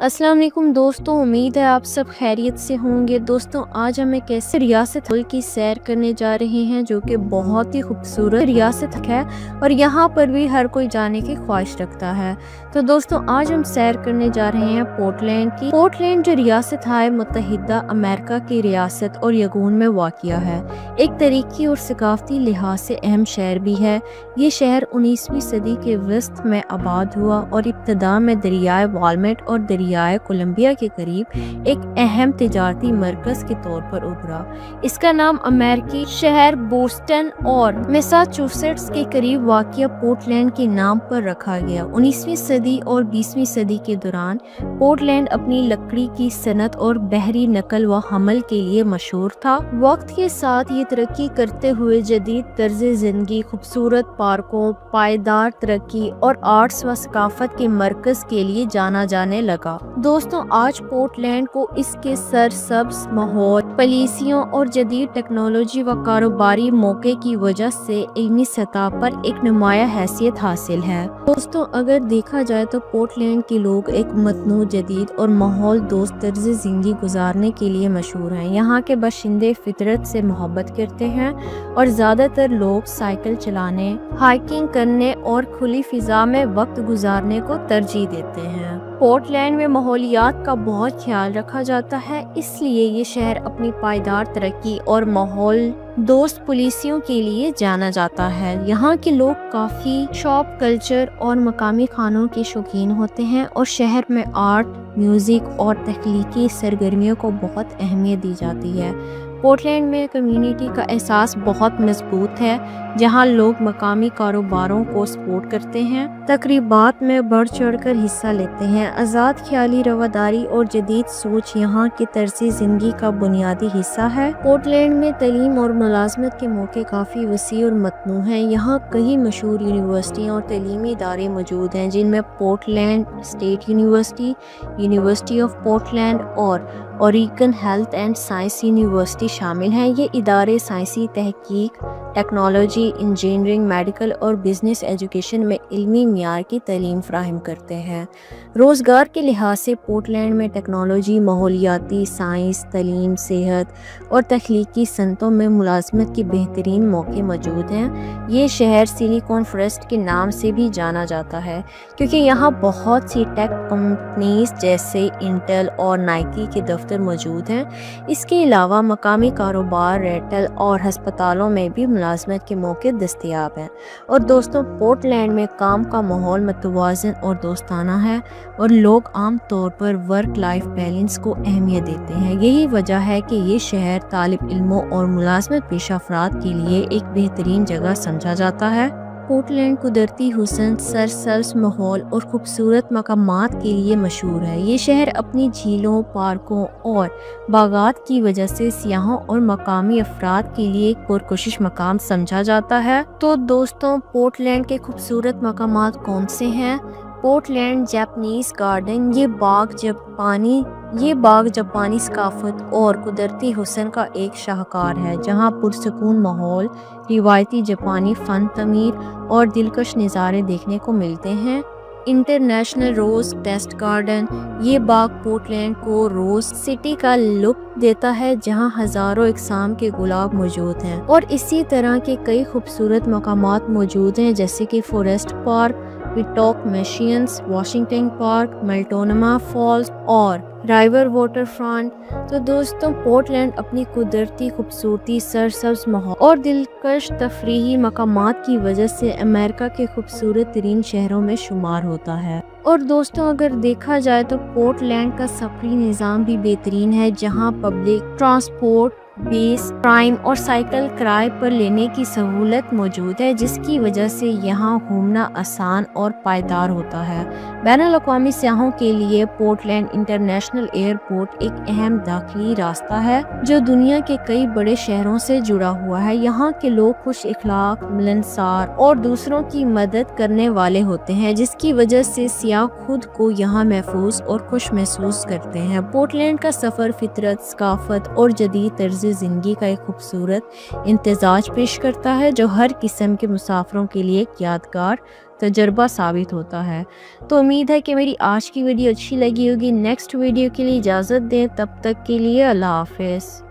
अस्सलाम वालेकुम दोस्तों, उम्मीद है आप सब खैरियत से होंगे। दोस्तों आज हम एक ऐसे रियासत मुल्क की सैर करने जा रहे हैं जो कि बहुत ही खूबसूरत रियासत है और यहाँ पर भी हर कोई जाने की ख्वाहिश रखता है। तो दोस्तों आज हम सैर करने जा रहे हैं पोर्टलैंड की। पोर्टलैंड जो रियासत है मुत्तहिदा अमेरिका की रियासत और यगून में वाक़िया है। एक तरीकी और सकाफती लिहाज से अहम शहर भी है। ये शहर 19वीं सदी के वस्त में आबाद हुआ और इब्तदा में दरियाए वालमेट और दरियाए कोलंबिया के करीब एक अहम तिजारती मरकज के तौर पर उभरा। इसका नाम अमेरिकी शहर बोस्टन और मैसाचुसेट्स के करीब वाक़िया पोर्टलैंड के नाम पर रखा गया। 19वीं सदी और 20वीं सदी के दौरान पोर्टलैंड अपनी लकड़ी की सनत और बहरी नकल व हमल के लिए मशहूर था। वक्त के साथ ये तरक्की करते हुए जदीद तर्ज जिंदगी, खूबसूरत पार्कों, पायदार तरक्की और आर्ट्स व सकाफत के मरकज के लिए जाना जाने लगा। दोस्तों आज पोर्टलैंड को इसके सरसब्ज माहौल, पॉलिसियों और जदीद टेक्नोलॉजी व कारोबारी मौके की वजह से इल्मी सतह पर एक नुमाया हैसियत हासिल है। दोस्तों अगर देखा जाए तो पोर्टलैंड के लोग एक मतनू, जदीद और माहौल दोस्त तर्ज जिंदगी गुजारने के लिए मशहूर हैं। यहाँ के बाशिंदे फितरत से मोहब्बत करते हैं और ज़्यादातर लोग साइकिल चलाने, हाइकिंग करने और खुली फिजा में वक्त गुजारने को तरजीह देते हैं। पोर्टलैंड में माहौलियात का बहुत ख्याल रखा जाता है, इसलिए ये शहर अपनी पायदार तरक्की और माहौल दोस्त पॉलिसियों के लिए जाना जाता है। यहाँ के लोग काफ़ी शॉप कल्चर और मकामी खानों के शौकीन होते हैं और शहर में आर्ट, म्यूज़िक और तख्लीकी सरगर्मियों को बहुत अहमियत दी जाती है। पोर्टलैंड में कम्युनिटी का एहसास बहुत मजबूत है, जहां लोग मकामी कारोबारों को सपोर्ट करते हैं, तकरीबात में बढ़ चढ़कर हिस्सा लेते हैं। आज़ाद ख्याली, रवादारी और जदीद सोच यहाँ की तर्ज़ ज़िंदगी का बुनियादी हिस्सा है। पोर्टलैंड में तालीम और मुलाजमत के मौके काफ़ी वसी और मतनू हैं। यहाँ कई मशहूर यूनिवर्सिटियाँ और तालीमी इदारे मौजूद हैं, जिनमें Portland state university, university of Portland और Oregon health and science university शामिल हैं। ये इदारे साइंसी तहकीक, टेक्नोलॉजी, इंजीनियरिंग, मेडिकल और बिजनेस एजुकेशन में इल्मी मियार की तालीम फराहम करते हैं। रोज़गार के लिहाज से पोर्टलैंड में टेक्नोलॉजी, माहौलियाती, साइंस, तालीम, सेहत और तख्लीकी सनतों में मुलाजमत के बेहतरीन मौके मौजूद हैं। ये शहर सिलिकॉन फॉरेस्ट के नाम से भी जाना जाता है, क्योंकि यहाँ बहुत सी टेक कंपनीज जैसे इंटेल और नाइकी के दफ्तर मौजूद हैं। इसके अलावा मकामी कारोबार, रेटल और हस्पतालों में भी मुलाजमत के मौके दस्तयाब हैं। और दोस्तों पोर्टलैंड में काम का माहौल मतवाज़न और दोस्ताना है और लोग आम तौर पर वर्क लाइफ बैलेंस को अहमियत देते हैं। यही वजह है कि ये शहर तालिब इल्मों और मुलाजमत पेशा अफराद के लिए एक बेहतरीन जगह समझा जाता है। पोर्टलैंड कुदरती हुस्न, सरसब्ज माहौल और खूबसूरत मकामात के लिए मशहूर है। ये शहर अपनी झीलों, पार्कों और बागात की वजह से सियाहों और मकामी अफराद के लिए एक पुरकशिश मकाम समझा जाता है। तो दोस्तों पोर्टलैंड के खूबसूरत मकामात कौन से हैं? पोर्टलैंड जापानीज गार्डन, ये बाग जापानी सकाफत और कुदरती हुस्न का एक शाहकार है, जहां पुरसकून माहौल, रिवायती जापानी फन तमीर और दिलकश नज़ारे देखने को मिलते हैं। इंटरनेशनल रोज़ टेस्ट गार्डन, ये बाग पोर्टलैंड को रोज़ सिटी का लुक देता है, जहां हज़ारों इकसाम के गुलाब मौजूद हैं। और इसी तरह के कई खूबसूरत मकामात मौजूद हैं, जैसे कि forest park, Pittock mansions, Washington park, Multnomah falls और राइवर वाटर फ्रंट। तो दोस्तों पोर्टलैंड अपनी कुदरती खूबसूरती, सरसब्ज माहौल और दिलकश तफरीही मकामात की वजह से अमेरिका के खूबसूरत तरीन शहरों में शुमार होता है। और दोस्तों अगर देखा जाए तो पोर्टलैंड का सफरी निज़ाम भी बेहतरीन है, जहां पब्लिक ट्रांसपोर्ट, बेस, प्राइम और साइकिल किराए पर लेने की सहूलत मौजूद है, जिसकी वजह से यहाँ घूमना आसान और पायदार होता है। बैनुल अक़वामी सयाहों के लिए पोर्टलैंड इंटरनेशनल एयरपोर्ट एक अहम दाखिली रास्ता है, जो दुनिया के कई बड़े शहरों से जुड़ा हुआ है। यहाँ के लोग खुश इखलाक, मिलनसार और दूसरों की मदद करने वाले होते हैं, जिसकी वजह से सियाह खुद को यहाँ महफूज और खुश महसूस करते हैं। पोर्टलैंड का सफ़र फितरत, सकाफत और जदीद तर्ज جو زندگی کا ایک خوبصورت امتزاج پیش کرتا ہے جو ہر قسم کے مسافروں کے لیے ایک یادگار تجربہ ثابت ہوتا ہے۔ تو امید ہے کہ میری آج کی ویڈیو اچھی لگی ہوگی۔ نیکسٹ ویڈیو کے لیے اجازت دیں، تب تک کے لیے اللہ حافظ۔